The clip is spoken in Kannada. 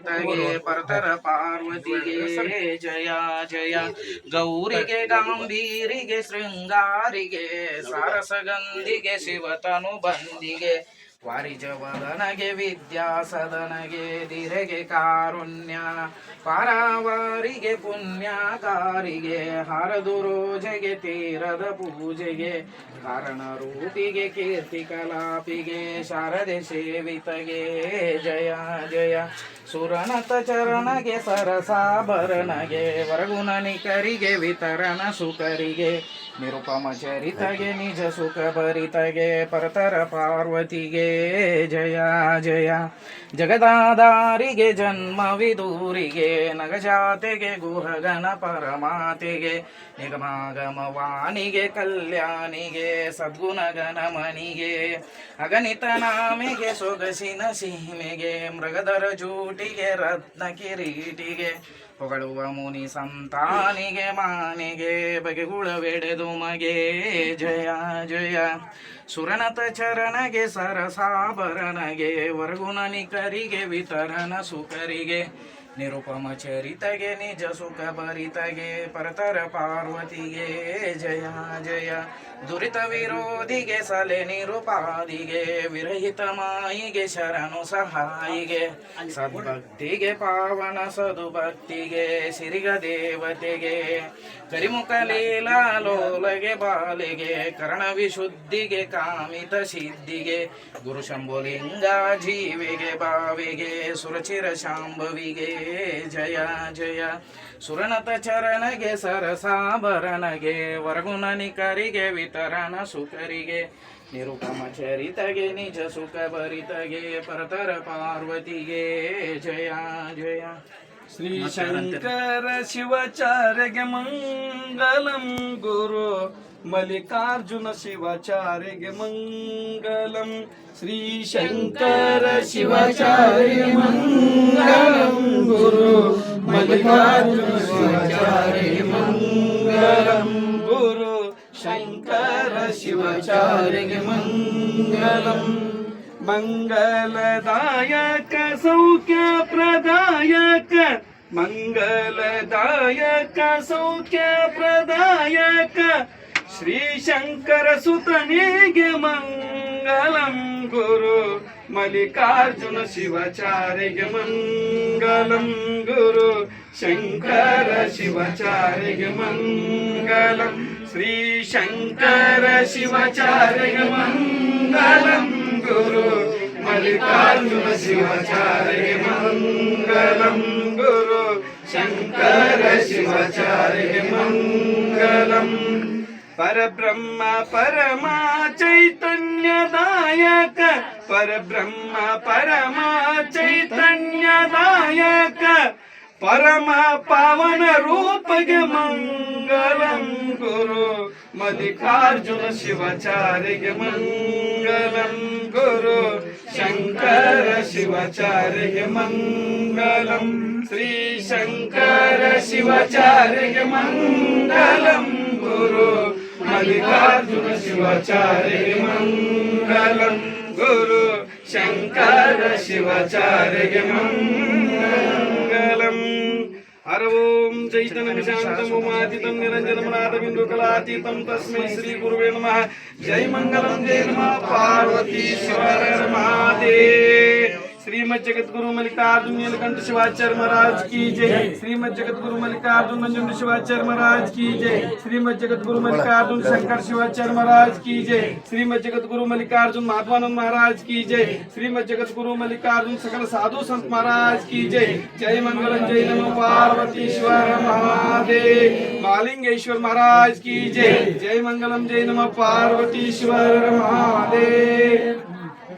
ಸುಕಬರಿತಗೆ ಪರತರ ಪಾರ್ವತಿಗೆ ಜಯ ಜಯ ಗೌರಿಗೆ ಗಾಂಭೀರಿಗೆ ಶೃಂಗಾರಿಗೆ ಸಾರಸಗಂಧಿಗೆ ಶಿವತನು ಬಂದಿಗೆ ವಾರಿಜವದನಗೆ ವಿದ್ಯಾಸದನಗೆ ಧಿರೆಗೆ ಕಾರುಣ್ಯ ಪಾರಾವಾರಿಗೆ ಪುಣ್ಯಕಾರಿಗೆ ಹರದು ರೋಜೆಗೆ ತೀರದ ಪೂಜೆಗೆ ಕಾರಣ ರೂಪಿಗೆ ಕೀರ್ತಿ ಕಲಾಪಿಗೆ ಶಾರದೆ ಸೇವಿತಗೆ ಜಯ ಜಯ ಸುರನತ ಚರಣಗೆ ಸರಸಾಭರಣಗೆ ವರಗುಣನಿಕರಿಗೆ ವಿತರಣ ಸುಕರಿಗೆ ನಿರುಪಮ ಚರಿತಗೆ ನಿಜ ಸುಖ ಭರಿತಗೆ ಪರತರ ಪಾರ್ವತಿಗೆ ಜಯ ಜಯ ಜಗದಾಧಾರಿಗೆ ಜನ್ಮವಿದೂರಿಗೆ ನಗಜಾತೆಗೆ ಗುಹಗಣ ಪರಮಾತೆಗೆ ನಿಗಮಾಗಮವಾಣಿಗೆ ಕಲ್ಯಾಣಿಗೆ ಸದ್ಗುಣಗಣಮಣಿಗೆ ಅಗಣಿತ ನಾಮೆಗೆ ಸೊಗಸಿನ ಸೀಮೆಗೆ ಮೃಗಧರ ಜೂಟಿಗೆ ರತ್ನ ಕಿರೀಟಿಗೆ ಹೊಗಳುವ ಮುನಿ ಸಂತಾನಿಗೆ ಮಾನಿಗೆ ಬಗೆಗುಳವೆಡೆದು ಮಗೆ ಜಯ ಜಯ ಸುರನತ ಚರಣಗೆ ಸರಸಾಭರಣಗೆ ವರಗುಣನಿಕರಿಗೆ ವಿತರಣ ಸುಕರಿಗೆ ನಿರುಪಮ ಚರಿತಗೆ ನಿಜ ಸುಖ ಭರಿತಗೆ ಪರತರ ಪಾರ್ವತಿಗೆ ಜಯ ಜಯ ದುರಿತ ವಿರೋಧಿಗೆ ಸಲೆ ನಿರುಪಾದಿಗೆ ವಿರಹಿತ ಮಾಯಿಗೆ ಶರಣು ಸಹಾಯಿಗೆ ಸದ್ಭಕ್ತಿಗೆ ಪಾವನ ಸದುಭಕ್ತಿಗೆ ಸಿರಿಗ ದೇವತೆಗೆ ಕರಿಮುಖ ಲೀಲಾ ಲೋಲಗೆ ಬಾಲೆಗೆ ಕರ್ಣ ವಿಶುದ್ಧಿಗೆ ಕಾಮಿತ ಸಿದ್ಧಿಗೆ ಗುರು ಶಂಭುಲಿಂಗ ಜೀವಿಗೆ ಬಾವಿಗೆ ಸುರಚಿರ ಶಾಂಭವಿಗೆ ಜಯ ಜಯ ಸುರನತ ಚರಣಗೆ ಸರಸಾಭರಣಗೆ ವರಗುಣನಿಕರಿಗೆ ವಿತರಣ ಸುಕರಿಗೆ ನಿರುಪಮ ಚರಿತಗೆ ನಿಜ ಸುಖ ಭರಿತಗೆ ಪರತರ ಪಾರ್ವತಿಗೆ ಜಯ ಜಯ ಶ್ರೀ ಶಂಕರ ಶಿವಾಚಾರ್ಯಗೆ ಮಂಗಲಂ ಗುರು ಮಲ್ಲಿಕಾರ್ಜುನ ಶಿವಾಚಾರ್ಯಗೆ ಮಂಗಲಂ ಶ್ರೀ ಶಂಕರ ಶಿವಾಚಾರ್ಯ ಮಂಗಲಂ ಗುರು ಮಲ್ಲಿಕಾರ್ಜುನ ಶಿವಾಚಾರ್ಯ ಮಂಗಲಂ ಗುರು ಶಂಕರ ಶಿವಾಚಾರ್ಯಗೆ ಮಂಗಲಂ ಮಂಗಲದಾಯಕ ಸೌಖ್ಯ ಪ್ರದಾಯಕ ಮಂಗಲದಾಯಕ ಸೌಖ್ಯ ಪ್ರದಾಯಕ ಶ್ರೀ ಶಂಕರ ಸುತನಿಗೆ ಮಂಗಲಂ ಗುರು ಮಲ್ಲಿಕಾರ್ಜುನ ಶಿವಾಚಾರ್ಯಗೆ ಮಂಗಲಂ ಗುರು ಶಂಕರ ಶಿವಾಚಾರ್ಯಗೆ ಮಂಗಲಂ ಶ್ರೀ ಶಂಕರ ಶಿವಾಚಾರ್ಯಗೆ ಮಂಗಲಂ ಗುರು ಮಲ್ಲಿಕಾರ್ಜುನ ಶಿವಾಚಾರ್ಯಗೆ ಮಂಗಲಂ ಗುರು ಶಂಕರ ಶಿವಾಚಾರ್ಯಗೆ ಮಂಗಲಂ ಪರಬ್ರಹ್ಮ ಪರಮ ಚೈತನ್ಯದಾಯಕ ಪರಬ್ರಹ್ಮ ಪರಮ ಚೈತನ್ಯದಾಯಕ ಪರಮ ಪಾವನ ರೂಪಗೆ ಮಂಗಲಂ ಗುರು ಮಲ್ಲಿಕಾರ್ಜುನ ಶಿವಾಚಾರ್ಯಗೆ ಮಂಗಲಂ ಗುರು ಶಂಕರ ಶಿವಾಚಾರ್ಯಗೆ ಮಂಗಲಂ ಶ್ರೀ ಶಂಕರ ಶಿವಾಚಾರ್ಯಗೆ ಮಂಗಲಂ ಗುರು ಮಲ್ಲಿಕಾರ್ಜುನ ಶಿವಾಚಾರ್ಯಗೆ ಮಂಗಲಂ ಗುರು ಶಂಕರ ಶಿವಾಚಾರ್ಯಗೆ ಮಂಗಲಂ ಹರ ಓಂ ಚೈತನ್ಯ ಶಾಂತಂ ಉಮಾತೀತಂ ನಿರಂಜನಂ ನಾದಬಿಂದು ಕಲಾತೀತಂ ತಸ್ಮೈ ಶ್ರೀ ಗುರುವೇ ನಮಃ ಜೈ ಮಂಗಲಂ ಜೈ ನಮಃ ಪಾರ್ವತೀಶ್ವರ ಮಹಾದೇವ श्रीमद जगत गुरु मल्लिकार्जुन नीलकंठ शिवाचार्य महाराज की जय। श्रीमद जगत गुरु मल्लिकार्जुन मंजुंड शिवाचार्य महाराज की जय। श्रीमद जगत गुरु मल्लिकार्जुन शंकर शिवाचार्य महाराज की जय। श्रीमद जगत गुरु मल्लिकार्जुन माधवानंद महाराज की जय। श्रीमद जगत गुरु मल्लिकार्जुन सकल साधु संत महाराज की जय। जय मंगलम जय नमो पार्वतीश्वर महादेव मालिंगेश्वर महाराज की जय। जय मंगलम जय नमो पार्वतीश्वर महादेव।